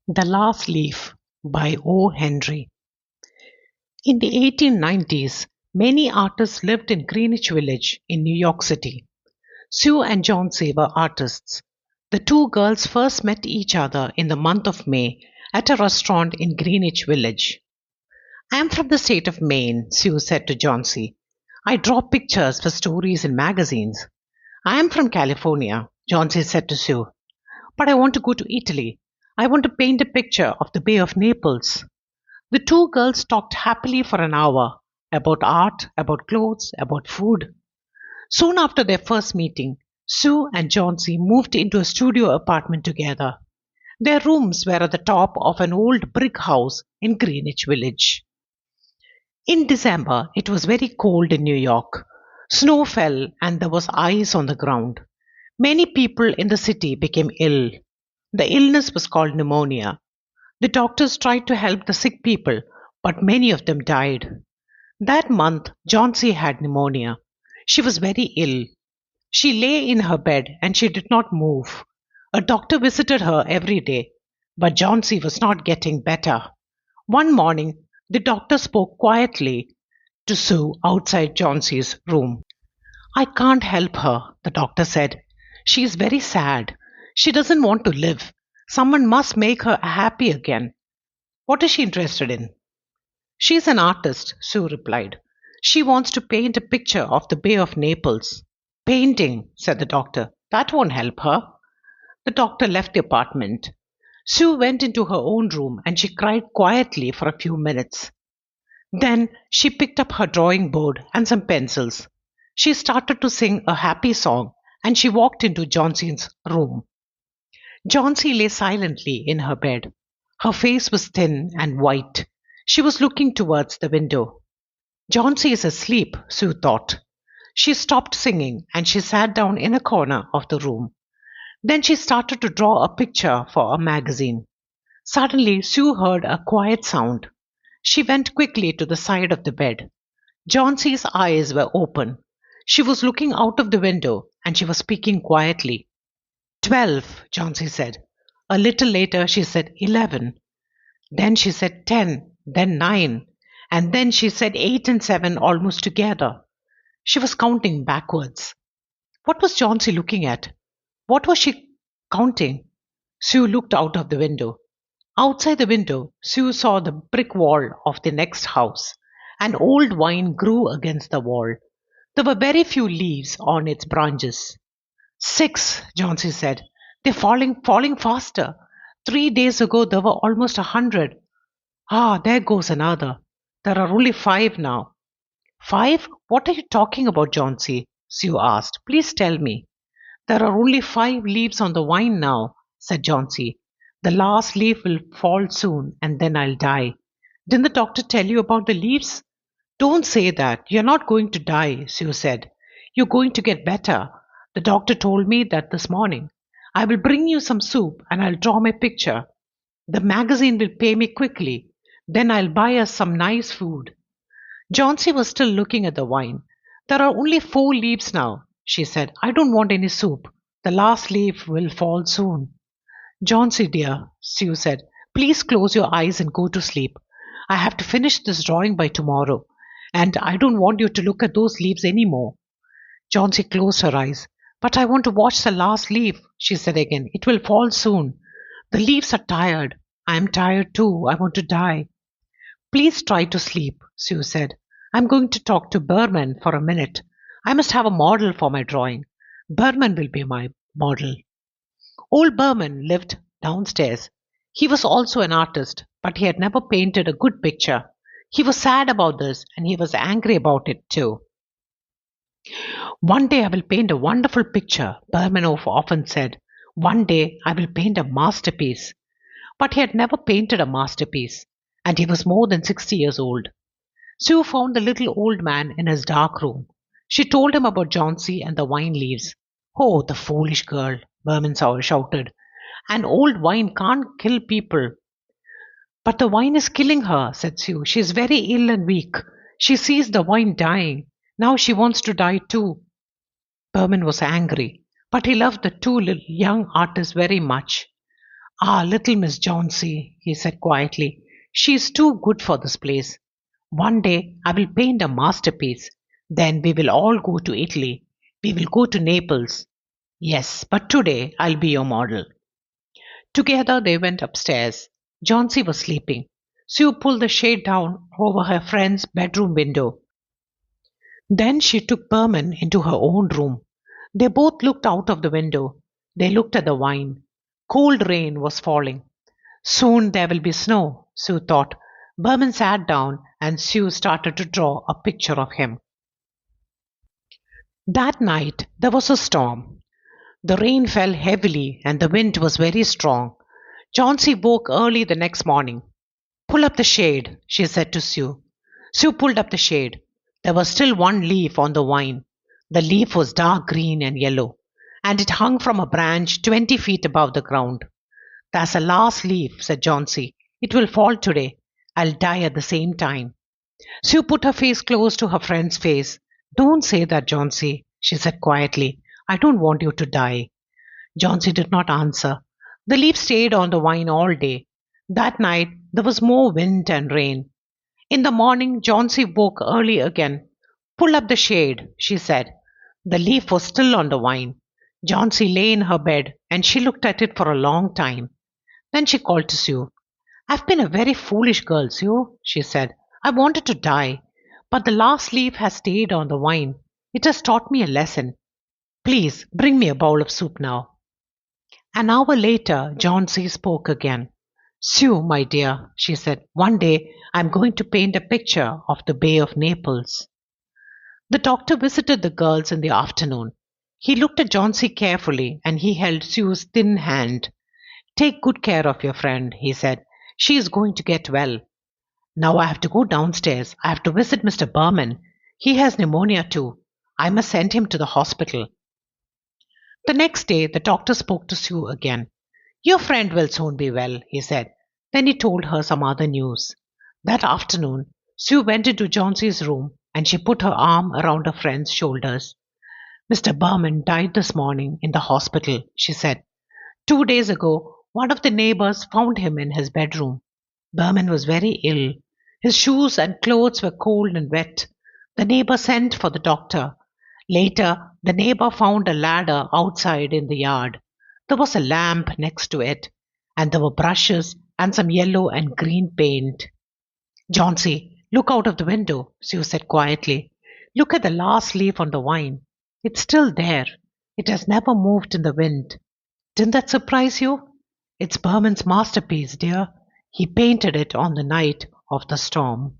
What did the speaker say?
The Last Leaf by O. Henry. In the 1890s, many artists lived in Greenwich Village in New York City. Sue and Johnsy were artists. The two girls first met each other in the month of May at a restaurant in Greenwich Village. I am from the state of Maine, Sue said to Johnsy. I draw pictures for stories in magazines. I am from California, Johnsy said to Sue. But I want to go to Italy. I want to paint a picture of the Bay of Naples. The two girls talked happily for an hour about art, about clothes, about food. Soon after their first meeting, Sue and Johnsy moved into a studio apartment together. Their rooms were at the top of an old brick house in Greenwich Village. In December, it was very cold in New York. Snow fell and there was ice on the ground. Many people in the city became ill. The illness was called pneumonia. The doctors tried to help the sick people, but many of them died. That month, Johnsy had pneumonia. She was very ill. She lay in her bed and she did not move. A doctor visited her every day, but Johnsy was not getting better. One morning, the doctor spoke quietly to Sue outside Johnsy's room. I can't help her, the doctor said. She is very sad. She doesn't want to live. Someone must make her happy again. What is she interested in? She's an artist, Sue replied. She wants to paint a picture of the Bay of Naples. Painting, said the doctor. That won't help her. The doctor left the apartment. Sue went into her own room and she cried quietly for a few minutes. Then she picked up her drawing board and some pencils. She started to sing a happy song and she walked into Johnson's room. Johnsy lay silently in her bed. Her face was thin and white. She was looking towards the window. Johnsy is asleep, Sue thought. She stopped singing and she sat down in a corner of the room. Then she started to draw a picture for a magazine. Suddenly, Sue heard a quiet sound. She went quickly to the side of the bed. Johnsy's eyes were open. She was looking out of the window and she was speaking quietly. 12, Johnsy said. A little later, she said 11. Then she said 10, then 9, and then she said 8 and 7 almost together. She was counting backwards. What was Johnsy looking at? What was she counting? Sue looked out of the window. Outside the window, Sue saw the brick wall of the next house. An old vine grew against the wall. There were very few leaves on its branches. 6, Johnsy said. They're falling faster. 3 days ago there were almost 100. Ah, there goes another. There are only 5 now. 5? What are you talking about, Johnsy? Sue asked. Please tell me. There are only 5 leaves on the vine now, said Johnsy. The last leaf will fall soon and then I'll die. Didn't the doctor tell you about the leaves? Don't say that. You're not going to die, Sue said. You're going to get better. The doctor told me that this morning. I will bring you some soup and I'll draw my picture. The magazine will pay me quickly. Then I'll buy us some nice food. Johnsy was still looking at the vine. There are only 4 leaves now, she said. I don't want any soup. The last leaf will fall soon. Johnsy, dear, Sue said, please close your eyes and go to sleep. I have to finish this drawing by tomorrow, and I don't want you to look at those leaves any more. Johnsy closed her eyes. But I want to watch the last leaf, she said again. It will fall soon. The leaves are tired. I am tired too. I want to die. Please try to sleep, Sue said. I'm going to talk to Berman for a minute. I must have a model for my drawing. Berman will be my model. Old Berman lived downstairs. He was also an artist, but he had never painted a good picture. He was sad about this and he was angry about it too. One day I will paint a wonderful picture, Berman often said. One day I will paint a masterpiece. But he had never painted a masterpiece, and he was more than 60 years old. Sue found the little old man in his dark room. She told him about Johnsy and the vine leaves. Oh, the foolish girl, Berman shouted. An old vine can't kill people. But the wine is killing her, said Sue. She is very ill and weak. She sees the wine dying. Now she wants to die too. Berman was angry, but he loved the two young artists very much. Ah, little Miss Johnsy, he said quietly. She is too good for this place. One day I will paint a masterpiece. Then we will all go to Italy. We will go to Naples. Yes, but today I'll be your model. Together they went upstairs. Johnsy was sleeping. Sue pulled the shade down over her friend's bedroom window. Then she took Berman into her own room. They both looked out of the window. They looked at the wine. Cold rain was falling. Soon there will be snow, Sue thought. Berman sat down and Sue started to draw a picture of him. That night there was a storm. The rain fell heavily and the wind was very strong. Johnsy woke early the next morning. Pull up the shade, she said to Sue. Sue pulled up the shade. There was still one leaf on the vine. The leaf was dark green and yellow, and it hung from a branch 20 feet above the ground. That's the last leaf, said Johnsy. It will fall today. I'll die at the same time. Sue put her face close to her friend's face. Don't say that, Johnsy, she said quietly. I don't want you to die. Johnsy did not answer. The leaf stayed on the vine all day. That night there was more wind and rain. In the morning, Johnsy woke early again. Pull up the shade, she said. The leaf was still on the vine. Johnsy lay in her bed and she looked at it for a long time. Then she called to Sue. I've been a very foolish girl, Sue, she said. I wanted to die, but the last leaf has stayed on the vine. It has taught me a lesson. Please bring me a bowl of soup now. An hour later, Johnsy spoke again. Sue, my dear, she said, one day I'm going to paint a picture of the Bay of Naples. The doctor visited the girls in the afternoon. He looked at Johnsy carefully and he held Sue's thin hand. Take good care of your friend, he said. She is going to get well. Now I have to go downstairs. I have to visit Mr. Berman. He has pneumonia too. I must send him to the hospital. The next day, the doctor spoke to Sue again. Your friend will soon be well, he said. Then he told her some other news. That afternoon, Sue went into Johnsy's room and she put her arm around her friend's shoulders. Mr. Berman died this morning in the hospital, she said. 2 days ago, one of the neighbors found him in his bedroom. Berman was very ill. His shoes and clothes were cold and wet. The neighbor sent for the doctor. Later, the neighbor found a ladder outside in the yard. There was a lamp next to it, and there were brushes and some yellow and green paint. Johnsy, look out of the window, Sue said quietly. Look at the last leaf on the vine. It's still there. It has never moved in the wind. Didn't that surprise you? It's Berman's masterpiece, dear. He painted it on the night of the storm.